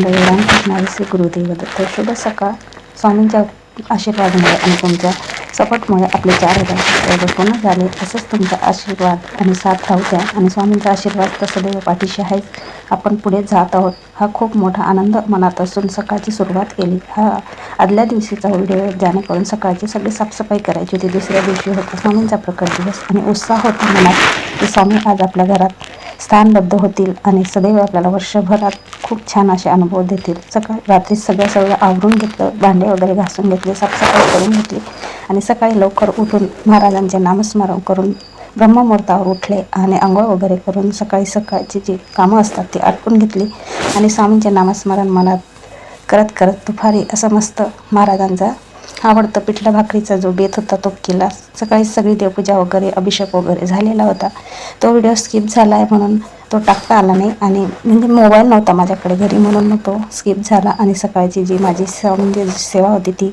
मंडळी, रामकृष्ण श्री गुरुदेव दत्त. शुभ सकाळ. स्वामींच्या आशीर्वादामुळे आणि तुमच्या सपोर्टमुळे आपले 4000 सबस्क्रायबर पूर्ण झाले. असंच तुमचा आशीर्वाद आणि साथ राहू द्या. आणि स्वामींचा आशीर्वाद तर सदैव पाठीशी आहेच. आपण पुढे जात आहोत हा खूप मोठा आनंद मनात असून सकाळची सुरुवात केली. हा आदल्या दिवशीचा व्हिडिओ जेणेकरून सकाळची सगळी साफसफाई करायची होती. दुसऱ्या दिवशी होता स्वामींचा प्रकट दिवस आणि उत्साह होता मनात की स्वामी आज आपल्या घरात स्थानबद्ध होतील आणि सदैव आपल्याला वर्षभरात खूप छान असे अनुभव देतील. रात्री सगळं आवरून घेतलं, भांडे वगैरे घासून घेतले, साफसफाई करून घेतली आणि सकाळी लवकर उठून महाराजांचे नामस्मरण करून ब्रह्ममुहूर्तावर उठले आणि आंघोळ वगैरे करून सकाळची जी कामं असतात ती आटपून घेतली आणि स्वामींचे नामस्मरण मनात करत दुपारी असं मस्त महाराजांचा आवडतं पिठलं भाकरीचा जो बेत होता तो केला. सकाळी सगळी देवपूजा वगैरे अभिषेक वगैरे झालेला होता. तो व्हिडिओ स्किप झाला आहे म्हणून तो टाकता आला नाही आणि म्हणजे मोबाईल नव्हता माझ्याकडे घरी म्हणून मग तो स्किप झाला. आणि सकाळची जी माझी म्हणजे सेवा होती ती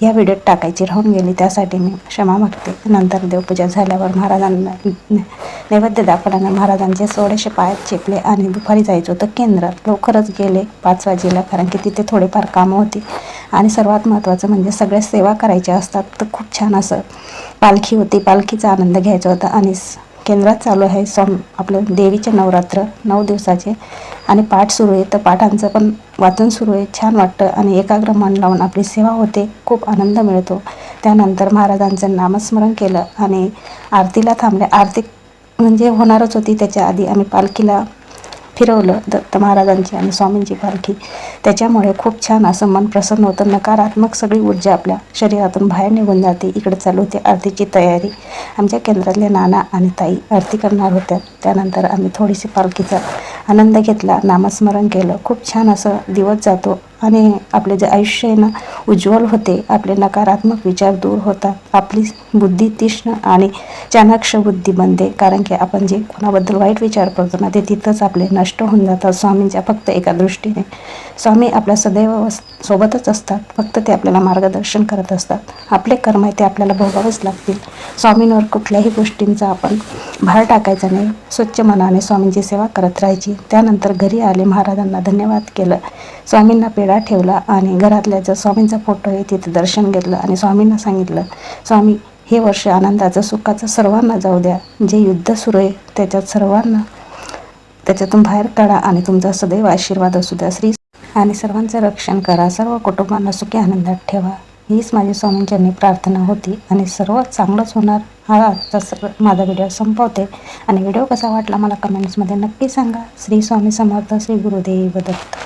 या व्हिडिओत टाकायची राहून गेली, त्यासाठी मी क्षमा मागते. नंतर देवपूजा झाल्यावर महाराजांना नैवेद्य दाखवल्यानं महाराजांचे थोडेसे पायात चेपले आणि दुपारी जायचं होतं केंद्रात. लवकरच गेले 5 वाजेला, कारण की तिथे थोडेफार कामं होती. आणि सर्वात महत्त्वाचं म्हणजे सगळ्या सेवा करायच्या असतात तर खूप छान असं पालखी होती, पालखीचा आनंद घ्यायचा होता. आणि केंद्रात चालू आहे आपलं देवीचे नवरात्र 9 दिवसाचे आणि पाठ सुरू आहे, तर पाठांचं पण वाचन सुरू आहे. छान वाटतं आणि एकाग्र मन लावून आपली सेवा होते, खूप आनंद मिळतो. त्यानंतर महाराजांचं नामस्मरण केलं आणि आरतीला थांबले. आरती म्हणजे होणारच होती, त्याच्या आधी आम्ही पालखीला फिरवलं दत्त महाराजांची आणि स्वामींची पालखी. त्याच्यामुळे खूप छान असं मन प्रसन्न होतं. नकारात्मक सगळी ऊर्जा आपल्या शरीरातून बाहेर निघून जाते. इकडे चालू होती आरतीची तयारी. आमच्या केंद्रातले नाना आणि ताई आरती करणार होत्या. त्यानंतर आम्ही थोडीशी पालखीचा आनंद घेतला, नामस्मरण केलं. खूप छान असं दिवस जातो आणि आपले जे आयुष्य आहे ना उज्ज्वल होते. आपले नकारात्मक विचार दूर होतात. आपली बुद्धी तीक्ष्ण आणि चाणाक्ष बुद्धी बनते, कारण की आपण जे कोणाबद्दल वाईट विचार करतो ना ते तिथंच आपले नष्ट होऊन जातात स्वामींच्या फक्त एका दृष्टीने. स्वामी आपल्या सदैव सोबतच असतात, फक्त ते आपल्याला मार्गदर्शन करत असतात. आपले कर्म आहे ते आपल्याला भोगावेच लागतील. स्वामींवर कुठल्याही गोष्टींचा आपण भार टाकायचा नाही. स्वच्छ मनाने स्वामींची सेवा करत राहायची. त्यानंतर घरी आले, महाराजांना धन्यवाद केलं, स्वामींना पेढा ठेवला आणि घरातल्या जो स्वामींचा फोटो आहे तिथे दर्शन घेतलं आणि स्वामींना सांगितलं, स्वामी हे वर्ष आनंदाचं सुखाचं सर्वांना जाऊ द्या. जे युद्ध सुरू आहे त्याच्यातून बाहेर काढा आणि तुमचा सदैव आशीर्वाद असू द्या. श्री आणि सर्वांचं रक्षण करा, सर्व कुटुंबांना सुखी आनंदात ठेवा, हीच माझी स्वामींच्यांनी प्रार्थना होती आणि सर्व चांगलंच होणार. हा आजचा माझा व्हिडिओ संपवते आणि व्हिडिओ कसा वाटला मला कमेंट्समध्ये नक्की सांगा. श्री स्वामी समर्थ. श्री गुरुदेव दत्त.